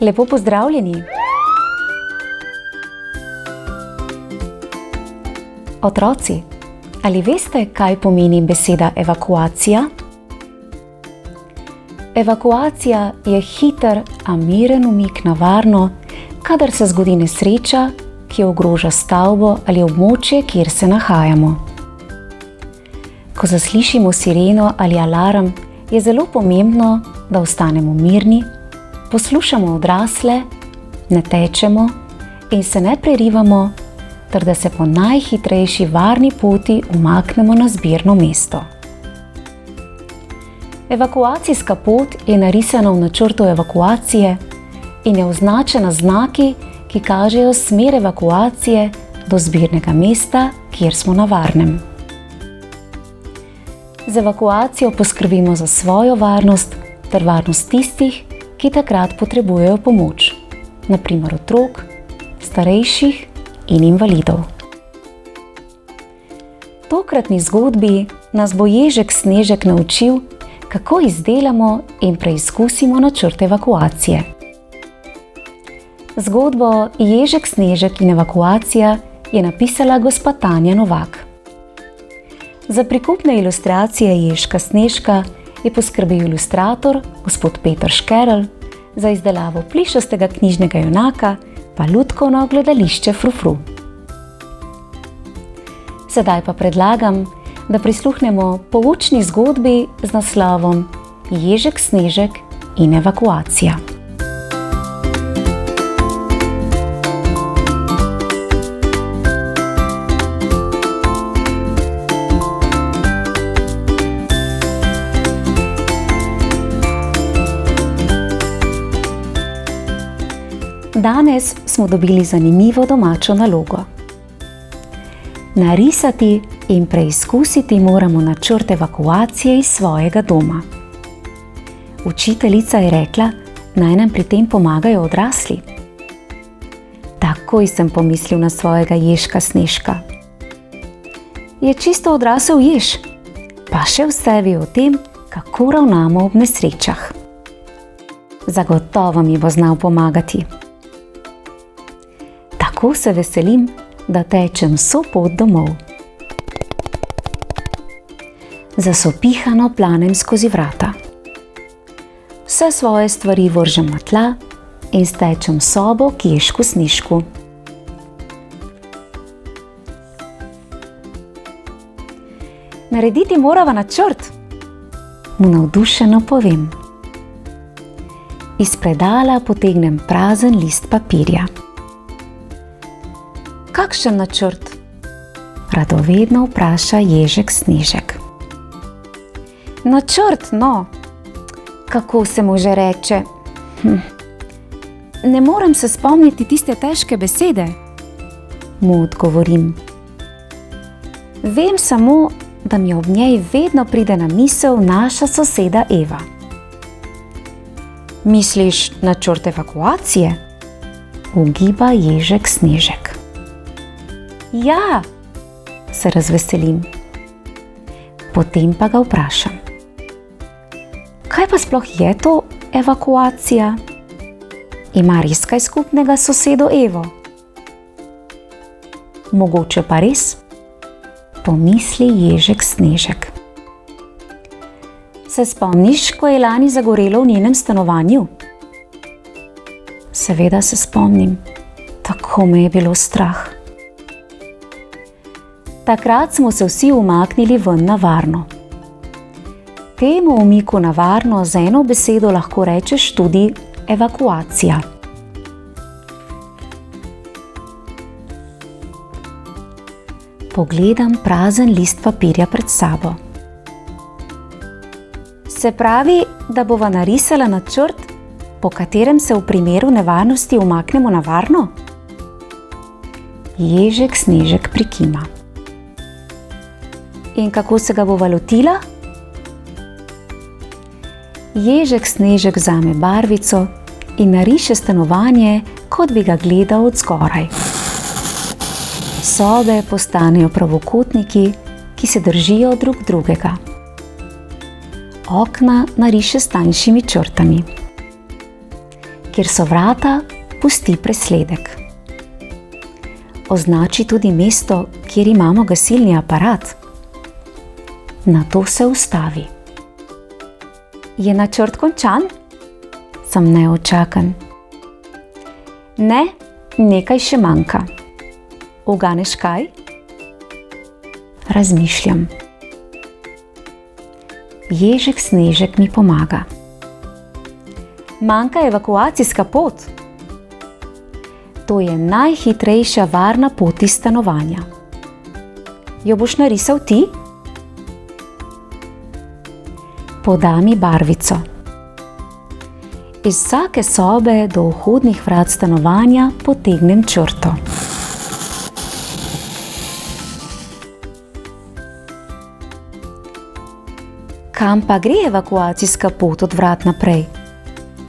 Lepo pozdravljeni! Otroci, ali veste, kaj pomeni beseda evakuacija? Evakuacija je hiter, a miren umik na varno, kadar se zgodi nesreča, ki ogroža stavbo ali območje, kjer se nahajamo. Ko zaslišimo sireno ali alarm, je zelo pomembno, da ostanemo mirni, poslušamo odrasle, ne tečemo in se ne prerivamo, ter da se po najhitrejši varni poti umaknemo na zbirno mesto. Evakuacijska pot je narisana v načrtu evakuacije in je označena z znaki, ki kažejo smer evakuacije do zbirnega mesta, kjer smo na varnem. Z evakuacijo poskrbimo za svojo varnost ter varnost tistih, ki takrat potrebujejo pomoč, na primer otrok, starejših in invalidov. V tokratni zgodbi nas bo Ježek Snežek naučil, kako izdelamo in preizkusimo načrt evakuacije. Zgodbo Ježek Snežek in evakuacija je napisala gospa Tanja Novak. Za prikupne ilustracije Ježka Snežka je poskrbel ilustrator gospod Peter Škerl, za izdelavo plišastega knjižnega junaka pa lutkovno gledališče Frufru. Sedaj pa predlagam, da prisluhnemo poučni zgodbi z naslovom Ježek Snežek in evakuacija. Danes smo dobili zanimivo domačo nalogo. Narisati in preizkusiti moramo načrt evakuacije iz svojega doma. Učiteljica je rekla, naj nam pri tem pomagajo odrasli. Takoj sem pomislil na svojega Ježka Snežka. Je čisto odrasel jež, pa še vse ve o tem, kako ravnamo ob nesrečah. Zagotovo mi bo znal pomagati. Tako se veselim, da tečem vso pot domov. Zasopihano planem skozi vrata. Vse svoje stvari vržem na tla in stečem sobo k Ježku Snežku. Narediti morava načrt, mu navdušeno povem. Iz predala potegnem prazen list papirja. Kakšen načrt? Radovedno vpraša Ježek Snežek. Načrt, no, kako se mu že reče? Ne morem se spomniti tiste težke besede, mu odgovorim. Vem samo, da mi ob njej vedno pride na misel naša soseda Eva. Misliš načrt evakuacije? Ugiba Ježek Snežek. Ja, se razveselim. Potem pa ga vprašam. Kaj pa sploh je to evakuacija? Ima res kaj skupnega s sosedo Evo? Mogoče pa res? Pomisli Ježek Snežek. Se spomniš, ko je lani zagorelo v njenem stanovanju? Seveda se spomnim. Tako me je bilo strah. Takrat smo se vsi umaknili ven na varno. Temu umiku na varno z eno besedo lahko rečeš tudi evakuacija. Pogledam prazen list papirja pred sabo. Se pravi, da bova narisala načrt, po katerem se v primeru nevarnosti umaknemo na varno? Ježek Snežek prikima. In kako se ga bova lotila? Ježek Snežek vzame barvico in nariše stanovanje, kot bi ga gledal od zgoraj. Sobe postanejo pravokotniki, ki se držijo drug drugega. Okna nariše s tanjšimi črtami. kjer so vrata, pusti presledek. Označi tudi mesto, kjer imamo gasilni aparat. Nato se ustavi. Je načrt končan? Sem neočakan. Ne, nekaj še manjka. Uganeš kaj? Razmišljam. Ježek Snežek mi pomaga. Manjka evakuacijska pot. To je najhitrejša varna pot iz stanovanja. Jo boš narisal ti? Poda mi barvico. Iz vsake sobe do vhodnih vrat stanovanja potegnem črto. Kam pa gre evakuacijska pot od vrat naprej?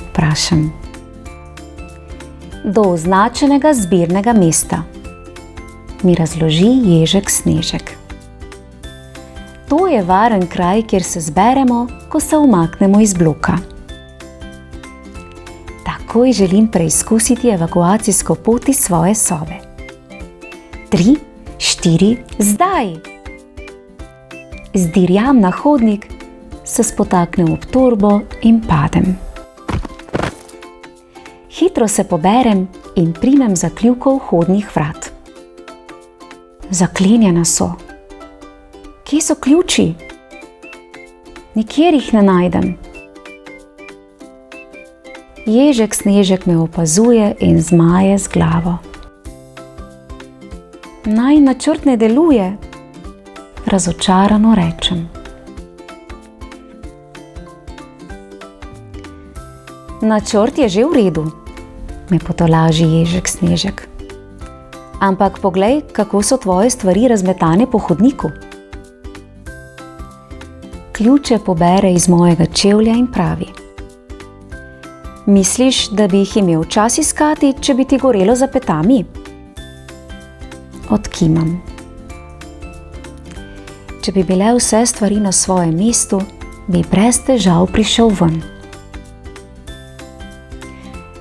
Vprašam. Do označenega zbirnega mesta, mi razloži Ježek Snežek. To je varen kraj, kjer se zberemo, ko se umaknemo iz bloka. Takoj želim preizkusiti evakuacijsko pot iz svoje sobe. 3, 4, zdaj! Zdirjam na hodnik, se spotaknem ob torbo in padem. Hitro se poberem in primem zakljuko vhodnih vrat. Zaklenjena so. Kje so ključi? Nikjer jih ne najdem. Ježek Snežek me opazuje in zmaje z glavo. Naj načrt ne deluje, razočarano rečem. Načrt je že v redu, me potolaži Ježek Snežek. Ampak poglej, kako so tvoje stvari razmetane po hodniku. Ključe pobere iz mojega čevlja in pravi. Misliš, da bi jih imel čas iskati, če bi ti gorelo za petami? Odkimam. Če bi bile vse stvari na svojem mestu, bi brez težav prišel ven.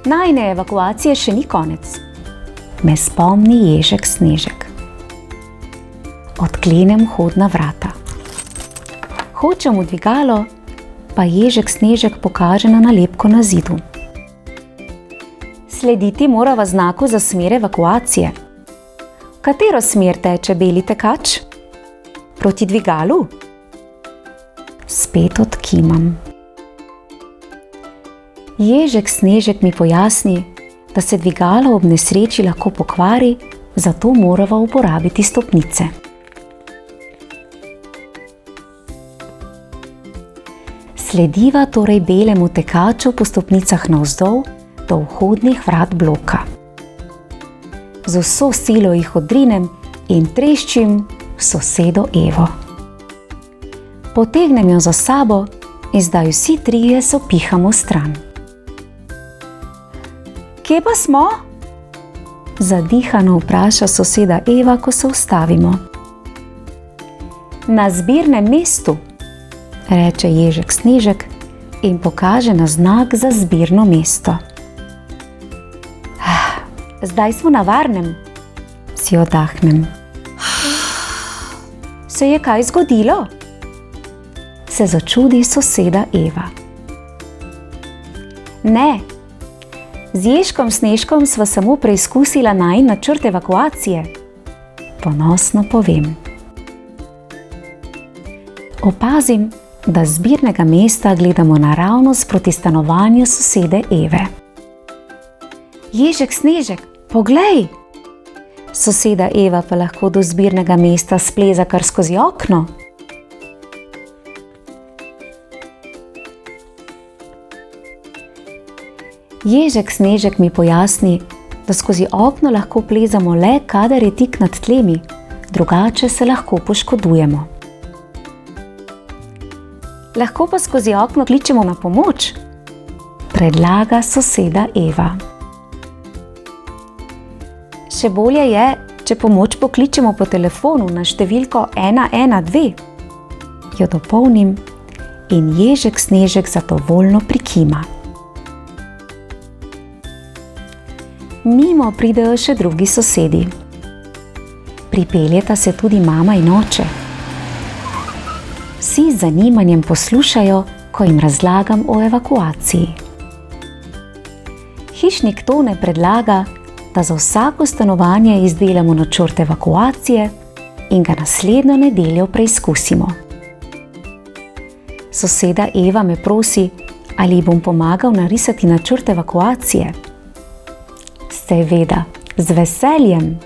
Najine evakuacije še ni konec, me spomni Ježek Snežek. Odklenem vhodna vrata. Hočem v dvigalo, pa Ježek Snežek pokaže na nalepko na zidu. Slediti morava znaku za smer evakuacije. V katero smer teče beli tekač? Proti dvigalu? Spet odkimam. Ježek Snežek mi pojasni, da se dvigalo ob nesreči lahko pokvari, zato morava uporabiti stopnice. Slediva torej belemu tekaču po stopnicah navzdol do vhodnih vrat bloka. Z vso silo jih odrinem in treščim v sosedo Evo. Potegnem jo za sabo in zdaj vsi trije sopihamo stran. Kje pa smo? Zadihano vpraša soseda Eva, ko se ustavimo. Na zbirnem mestu, reče Ježek Snežek in pokaže na znak za zbirno mesto. Zdaj smo na varnem, si oddahnem. Se je kaj zgodilo? Se začudi soseda Eva. Ne, z Ježkom Snežkom sva samo preizkusila najin načrt evakuacije, ponosno povem. Opazim, da z zbirnega mesta gledamo naravnost proti stanovanju sosede Eve. Ježek Snežek, poglej! Soseda Eva pa lahko do zbirnega mesta spleza kar skozi okno. Ježek Snežek mi pojasni, da skozi okno lahko plezamo le, kadar je tik nad tlemi, drugače se lahko poškodujemo. Lahko pa skozi okno kličemo na pomoč, predlaga soseda Eva. Še bolje je, če pomoč pokličemo po telefonu na številko 112, jo dopolnim in Ježek Snežek zadovoljno prikima. Mimo pridejo še drugi sosedi. Pripeljeta se tudi mama in oče. Vsi z zanimanjem poslušajo, ko jim razlagam o evakuaciji. Hišnik Tone predlaga, da za vsako stanovanje izdelamo načrt evakuacije in ga naslednjo nedeljo preizkusimo. Soseda Eva me prosi, ali ji bom pomagal narisati načrt evakuacije. Seveda, z veseljem.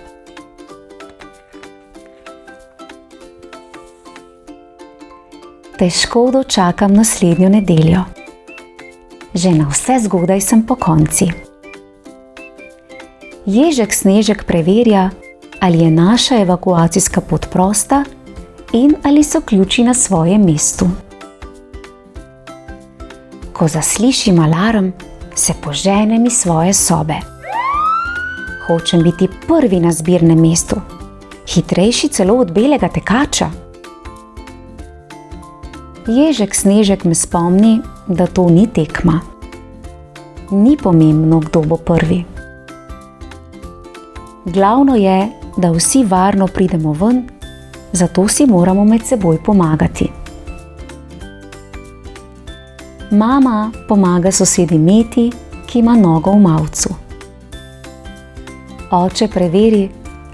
Težko dočakam naslednjo nedeljo. Že na vse zgodaj sem pokonci. Ježek Snežek preverja, ali je naša evakuacijska pot prosta in ali so ključi na svojem mestu. Ko zaslišim alarm, se poženem iz svoje sobe. Hočem biti prvi na zbirnem mestu, hitrejši celo od belega tekača. Ježek Snežek me spomni, da to ni tekma. Ni pomembno, kdo bo prvi. Glavno je, da vsi varno pridemo ven, zato si moramo med seboj pomagati. Mama pomaga sosedi Meti, ki ima nogo v mavcu. Oče preveri,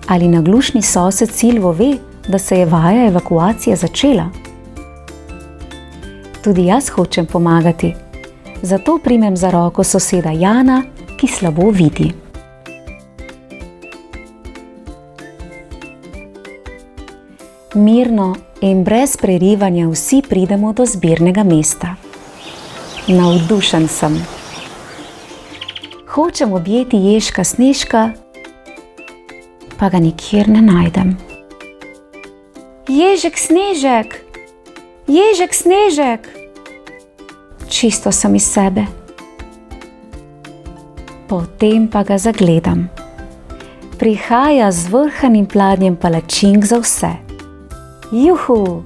ali naglušni sosed Silvo ve, da se je vaja evakuacije začela. Tudi jaz hočem pomagati, zato primem za roko soseda Jana, ki slabo vidi. Mirno in brez prerivanja vsi pridemo do zbirnega mesta. Navdušen sem. Hočem objeti Ježka Snežka, pa ga nikjer ne najdem. Ježek Snežek! Ježek Snežek! Čisto sem iz sebe. Potem pa ga zagledam. Prihaja z vrhanim pladnjem palačink za vse. Juhu!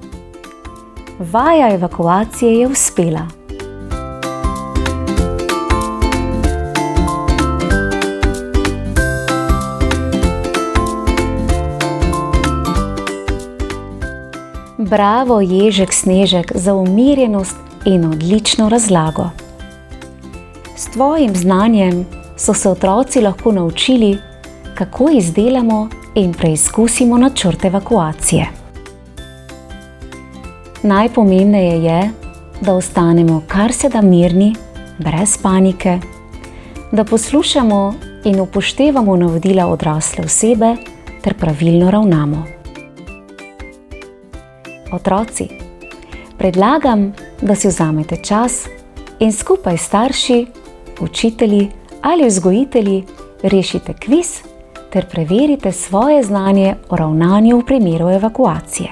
Vaja evakuacije je uspela. Bravo, Ježek Snežek, za umirjenost in odlično razlago. S tvojim znanjem so se otroci lahko naučili, kako izdelamo in preizkusimo načrt evakuacije. Najpomembneje je, da ostanemo kar se da mirni, brez panike, da poslušamo in upoštevamo navodila odrasle osebe ter pravilno ravnamo. Otroci, predlagam, da si vzamete čas in skupaj s starši, učitelji ali vzgojitelji rešite kviz ter preverite svoje znanje o ravnanju v primeru evakuacije.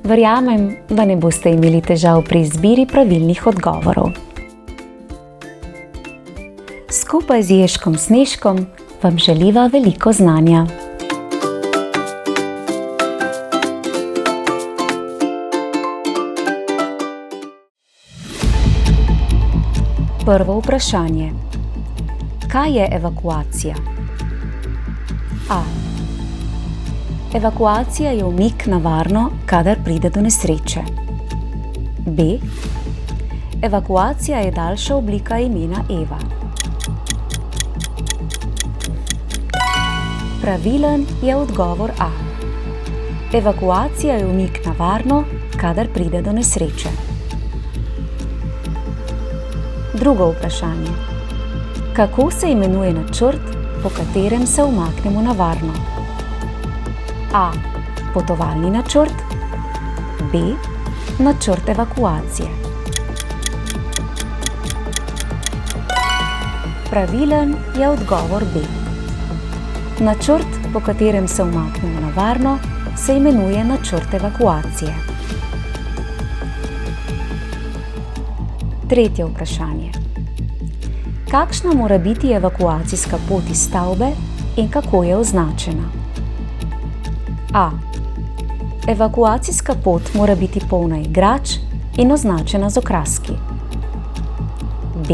Verjamem, da ne boste imeli težav pri izbiri pravilnih odgovorov. Skupaj z Ježkom Snežkom vam želiva veliko znanja. Prvo vprašanje. Kaj je evakuacija? A. Evakuacija je umik na varno, kadar pride do nesreče. B. Evakuacija je daljša oblika imena Eva. Pravilen je odgovor A. Evakuacija je umik na varno, kadar pride do nesreče. Drugo vprašanje. Kako se imenuje načrt, po katerem se umaknemo na varno? A. Potovalni načrt. B. Načrt evakuacije. Pravilen je odgovor B. Načrt, po katerem se umaknemo na varno, se imenuje načrt evakuacije. Tretje vprašanje. Kakšna mora biti evakuacijska pot iz stavbe in kako je označena? A. Evakuacijska pot mora biti polna igrač in označena z okraski. B.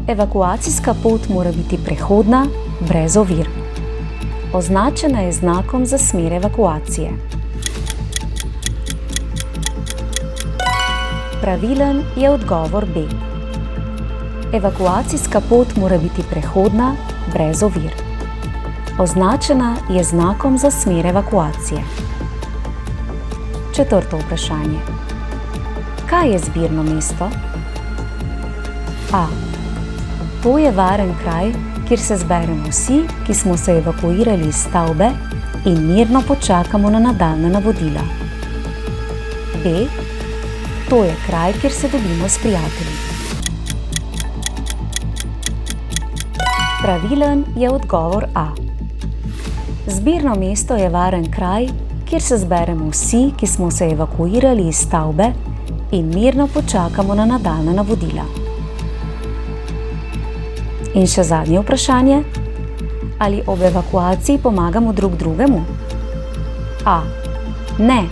Evakuacijska pot mora biti prehodna, brez ovir. Označena je znakom za smer evakuacije. Pravilen je odgovor B. Evakuacijska pot mora biti prehodna, brez ovir. Označena je znakom za smer evakuacije. Četrto vprašanje. Kaj je zbirno mesto? A. To je varen kraj, kjer se zberemo vsi, ki smo se evakuirali iz stavbe in mirno počakamo na nadaljnja navodila. B. To je kraj, kjer se dobimo s prijatelji. Pravilen je odgovor A. Zbirno mesto je varen kraj, kjer se zberemo vsi, ki smo se evakuirali iz stavbe in mirno počakamo na nadaljnja navodila. In še zadnje vprašanje. Ali ob evakuaciji pomagamo drug drugemu? A. Ne.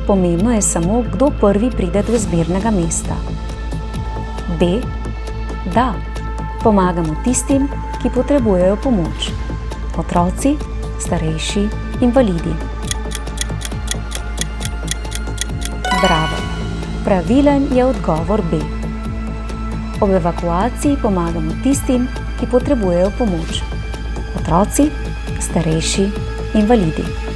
Pomembno je samo, kdo prvi pride do zbirnega mesta. B. Da. Pomagamo tistim, ki potrebujejo pomoč. Otroci, starejši, invalidi. Bravo. Pravilen je odgovor B. Ob evakuaciji pomagamo tistim, ki potrebujejo pomoč. Otroci, starejši, invalidi.